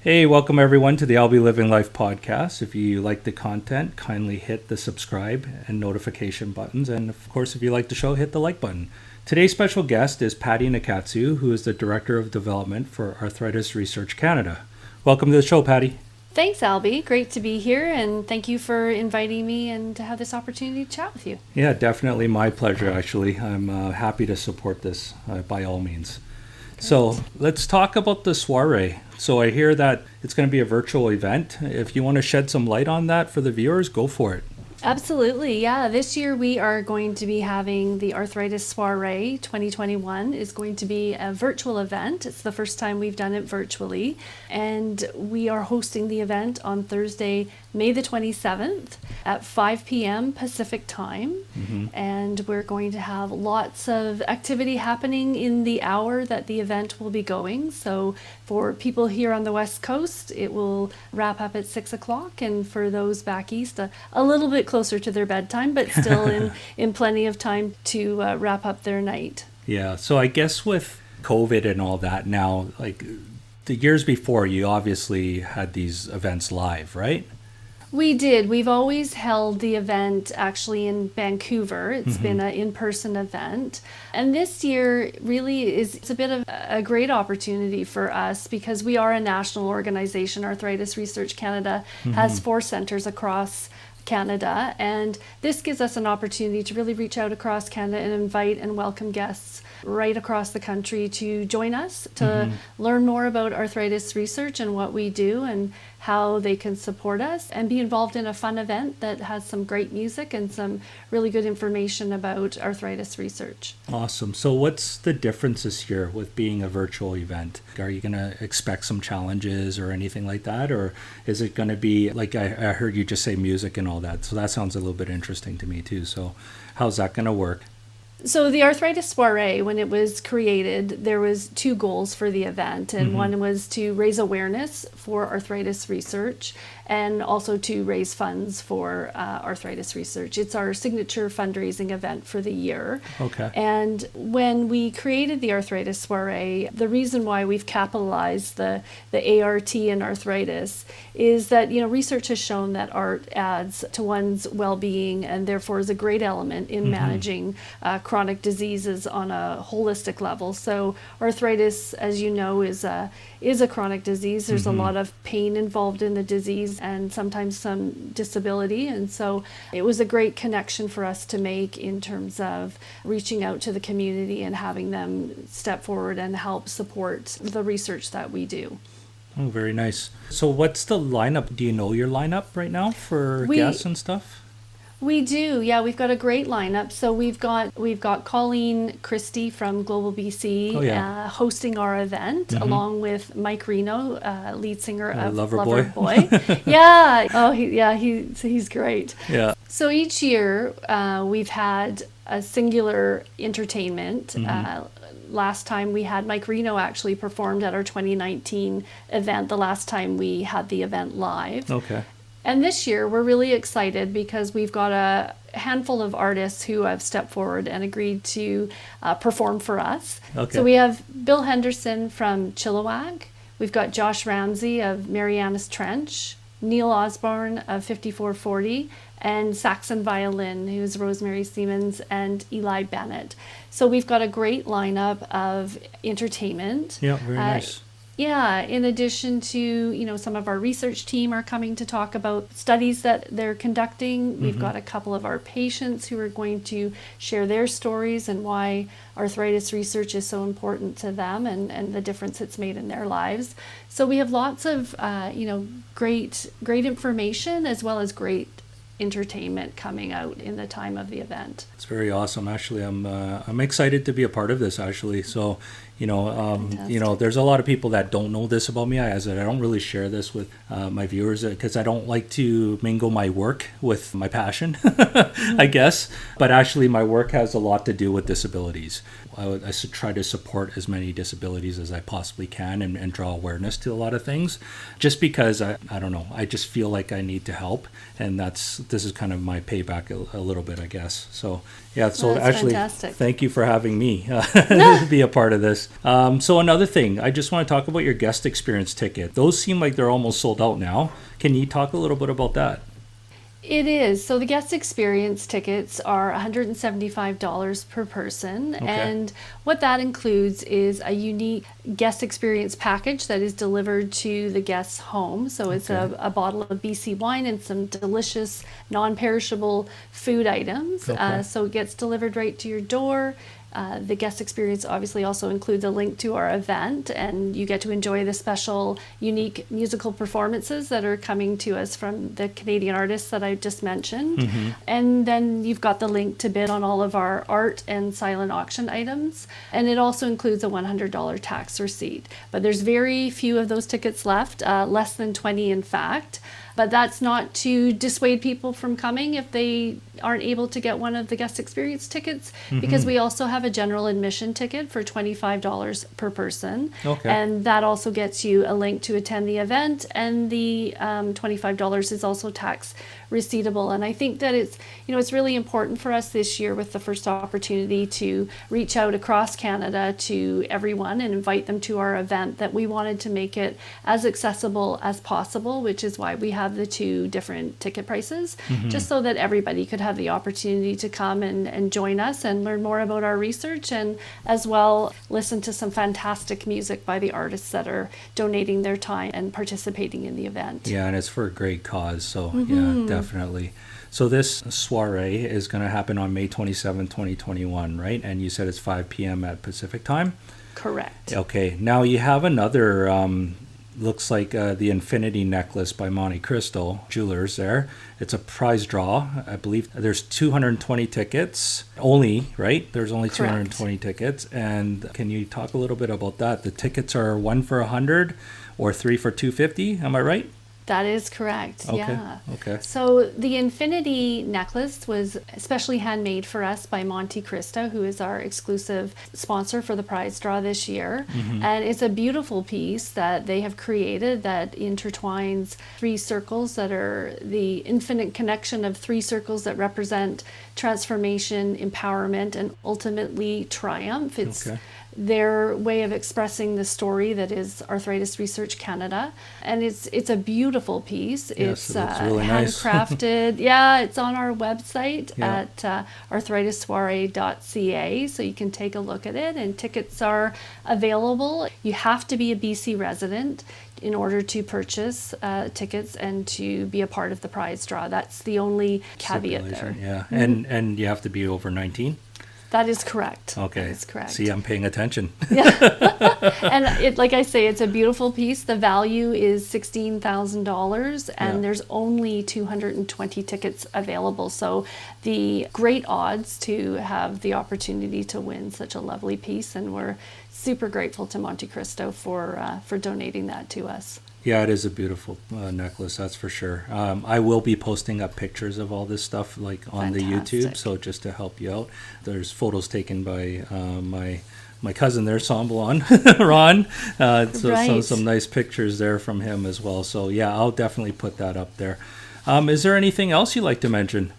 Hey, welcome everyone to the I'll Be Living Life podcast. If you like the content, kindly hit the subscribe and notification buttons. And of course, if you like the show, hit the like button. Today's special guest is Patti Nakatsu, who is the Director of Development for Arthritis Research Canada. Welcome to the show, Patti. Thanks, Albie. Great to be here, and thank you for inviting me and to have this opportunity to chat with you. Yeah, definitely my pleasure, actually. I'm happy to support this by all means. So let's talk about the soiree. So I hear that it's going to be a virtual event. If you want to shed some light on that for the viewers, go for it. Absolutely, yeah. This year we are going to be having the Arthritis Soiree 2021 is going to be a virtual event. It's the first time we've done it virtually. And we are hosting the event on Thursday, May the 27th at 5 p.m. Pacific time. And we're going to have lots of activity happening in the hour that the event will be going. So for people here on the West Coast, it will wrap up at 6 o'clock. And for those back east, a little bit closer to their bedtime, but still in plenty of time to wrap up their night. Yeah, so I guess with COVID and all that now, like the years before, you obviously had these events live, right? We did. We've always held the event actually in Vancouver. It's been an in-person event. And this year really it's a bit of a great opportunity for us because we are a national organization. Arthritis Research Canada has 4 centers across Canada, and this gives us an opportunity to really reach out across Canada and invite and welcome guests right across the country to join us to learn more about arthritis research and what we do and how they can support us and be involved in a fun event that has some great music and some really good information about arthritis research. Awesome. So what's the difference this year with being a virtual event? Are you going to expect some challenges or anything like that? Or is it going to be, like I heard you just say music and all that. So that sounds a little bit interesting to me too. So how's that going to work? So the Arthritis Soiree, when it was created, there was 2 goals for the event, and one was to raise awareness for arthritis research and also to raise funds for arthritis research. It's our signature fundraising event for the year. Okay. And when we created the Arthritis Soiree, the reason why we've capitalized the ART in arthritis is that, research has shown that art adds to one's well-being and therefore is a great element in managing chronic diseases on a holistic level. So arthritis, as you know, is a chronic disease. There's a lot of pain involved in the disease and sometimes some disability. And so it was a great connection for us to make in terms of reaching out to the community and having them step forward and help support the research that we do. Oh, very nice. So what's the lineup? Do you know your lineup right now for guests and stuff? We do, yeah. We've got a great lineup. So we've got Colleen Christie from Global BC hosting our event, along with Mike Reno, lead singer of Loverboy. Yeah. Oh, he's great. Yeah. So each year we've had a singular entertainment. Last time we had Mike Reno actually performed at our 2019 event. The last time we had the event live. Okay. And this year, we're really excited because we've got a handful of artists who have stepped forward and agreed to perform for us. Okay. So we have Bill Henderson from Chilliwack. We've got Josh Ramsey of Marianas Trench, Neil Osborne of 5440, and saxon violin, who's Rosemary Siemens, and Eli Bennett. So we've got a great lineup of entertainment. Yeah, very nice. Yeah, in addition to, some of our research team are coming to talk about studies that they're conducting. We've got a couple of our patients who are going to share their stories and why arthritis research is so important to them and the difference it's made in their lives. So we have lots of, great information as well as great entertainment coming out in the time of the event. It's very awesome. Actually, I'm excited to be a part of this. Actually, so there's a lot of people that don't know this about me. I don't really share this with my viewers because I don't like to mingle my work with my passion, I guess. But actually, my work has a lot to do with disabilities. I should try to support as many disabilities as I possibly can and draw awareness to a lot of things, just because I don't know, I just feel like I need to help, and this is kind of my payback a little bit, I guess. So yeah, so That's actually, fantastic. Thank you for having me be a part of this. So another thing, I just want to talk about your guest experience ticket. Those seem like they're almost sold out now. Can you talk a little bit about that? It is. So the guest experience tickets are $175 per person. Okay. And what that includes is a unique guest experience package that is delivered to the guest's home. So it's a bottle of BC wine and some delicious non-perishable food items. Okay. So it gets delivered right to your door. The guest experience obviously also includes a link to our event, and you get to enjoy the special, unique musical performances that are coming to us from the Canadian artists that I just mentioned. Mm-hmm. And then you've got the link to bid on all of our art and silent auction items. And it also includes a $100 tax receipt. But there's very few of those tickets left, less than 20 in fact. But that's not to dissuade people from coming if they aren't able to get one of the guest experience tickets, because we also have a general admission ticket for $25 per person. Okay. And that also gets you a link to attend the event, and the $25 is also tax receivable. And I think that it's really important for us this year, with the first opportunity to reach out across Canada to everyone and invite them to our event, that we wanted to make it as accessible as possible, which is why we have the two different ticket prices, just so that everybody could have the opportunity to come and join us and learn more about our research, and as well listen to some fantastic music by the artists that are donating their time and participating in the event. Yeah, and it's for a great cause. So yeah, definitely. So this soiree is going to happen on May 27, 2021, right? And you said it's 5 p.m. at Pacific time? Correct. Okay. Now you have another, looks like the Infinity Necklace by Monte Cristo Jewelers there. It's a prize draw. I believe there's 220 tickets only, right? There's only Correct. 220 tickets. And can you talk a little bit about that? The tickets are 1 for $100 or 3 for $250. Am I right? That is correct. Okay. Yeah. Okay. So the Infinity Necklace was especially handmade for us by Monte Cristo, who is our exclusive sponsor for the prize draw this year. And it's a beautiful piece that they have created that intertwines three circles that are the infinite connection of three circles that represent transformation, empowerment, and ultimately triumph. It's their way of expressing the story that is Arthritis Research Canada, and it's a beautiful piece. Yes, It's really nice. handcrafted. Yeah, it's on our website at arthritissoiree.ca, so you can take a look at it, and tickets are available. You have to be a BC resident in order to purchase tickets and to be a part of the prize draw. That's the only caveat there. Yeah, and you have to be over 19? That is correct. Okay. That is correct. See, I'm paying attention. And like I say, it's a beautiful piece. The value is $16,000, and there's only 220 tickets available. So the great odds to have the opportunity to win such a lovely piece, and we're super grateful to Monte Cristo for donating that to us. Yeah, it is a beautiful necklace, that's for sure. I will be posting up pictures of all this stuff like on the YouTube, so just to help you out. There's photos taken by my cousin there, Sambalan, Ron. So some nice pictures there from him as well. So yeah, I'll definitely put that up there. Is there anything else you'd like to mention?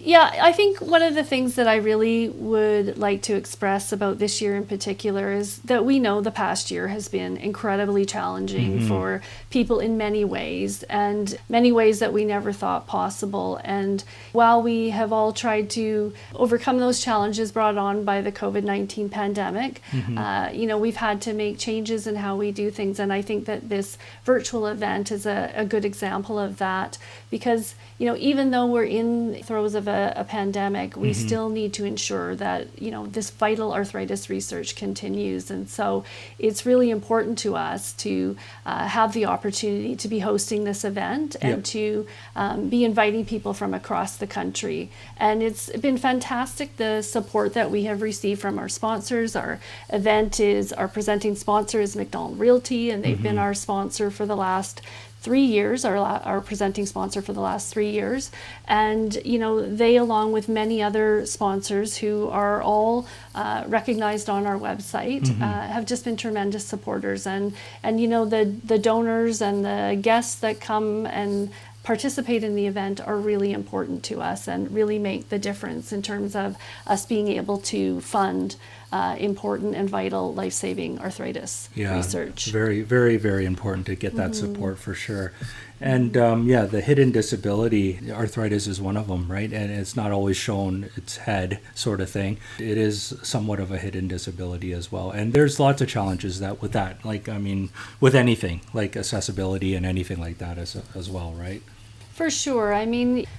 Yeah, I think one of the things that I really would like to express about this year in particular is that we know the past year has been incredibly challenging for people in many ways, and many ways that we never thought possible. And while we have all tried to overcome those challenges brought on by the COVID-19 pandemic, we've had to make changes in how we do things. And I think that this virtual event is a good example of that, because even though we're in the throes of a pandemic, we still need to ensure that this vital arthritis research continues. And so it's really important to us to have the opportunity to be hosting this event and to be inviting people from across the country. And it's been fantastic, the support that we have received from our sponsors. Our presenting sponsor is McDonald Realty, and they've been our sponsor for the last 3 years, our presenting sponsor for the last 3 years. And, they, along with many other sponsors who are all recognized on our website, have just been tremendous supporters. And the donors and the guests that come and participate in the event are really important to us and really make the difference in terms of us being able to fund important and vital life-saving arthritis research. Very, very, very important to get that support for sure. And the hidden disability, arthritis is one of them, right? And it's not always shown its head sort of thing. It is somewhat of a hidden disability as well. And there's lots of challenges with that. With anything, like accessibility and anything like that as well, right? For sure.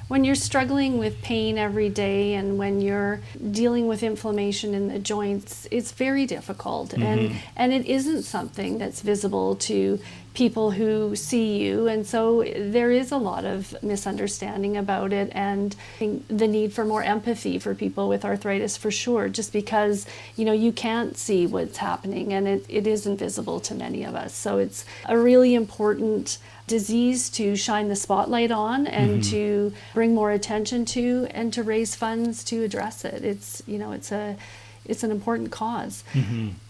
When you're struggling with pain every day and when you're dealing with inflammation in the joints, it's very difficult. And it isn't something that's visible to people who see you. And so there is a lot of misunderstanding about it and the need for more empathy for people with arthritis, for sure, just because, you can't see what's happening and it is invisible to many of us. So it's a really important disease to shine the spotlight on and to bring more attention to and to raise funds to address it. It's an important cause.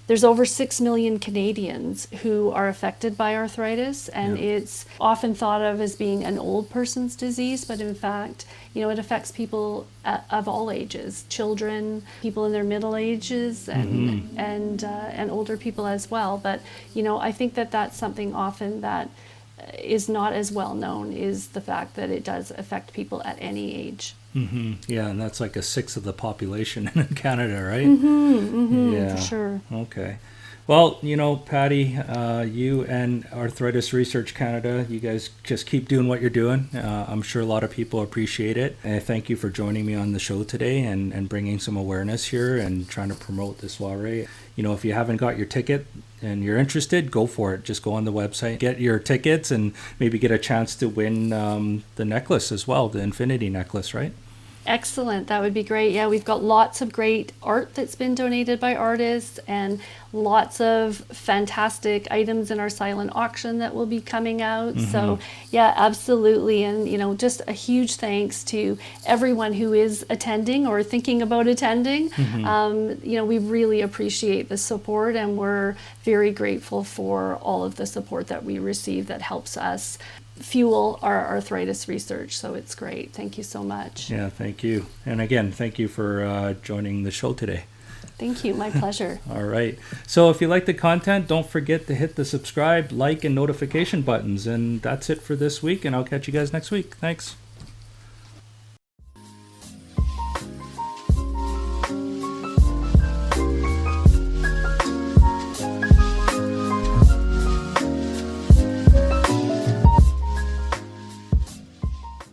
There's over 6 million Canadians who are affected by arthritis, and it's often thought of as being an old person's disease, but in fact, it affects people of all ages, children, people in their middle ages, and older people as well. But I think that's something often that is not as well known, is the fact that it does affect people at any age. Yeah, and that's like a sixth of the population in Canada, right? Yeah, for sure. Okay. Well, Patti, you and Arthritis Research Canada, you guys just keep doing what you're doing. I'm sure a lot of people appreciate it. And I thank you for joining me on the show today and bringing some awareness here and trying to promote this soiree. If you haven't got your ticket and you're interested, go for it. Just go on the website, get your tickets, and maybe get a chance to win the necklace as well, the Infinity necklace, right? Excellent. That would be great. Yeah, we've got lots of great art that's been donated by artists and lots of fantastic items in our silent auction that will be coming out. So yeah, absolutely. And, just a huge thanks to everyone who is attending or thinking about attending. We really appreciate the support and we're very grateful for all of the support that we receive that helps us fuel our arthritis research. So it's great. Thank you so much. Yeah, thank you. And again, thank you for joining the show today. Thank you. My pleasure. All right. So if you like the content, don't forget to hit the subscribe, like, and notification buttons. And that's it for this week. And I'll catch you guys next week. Thanks.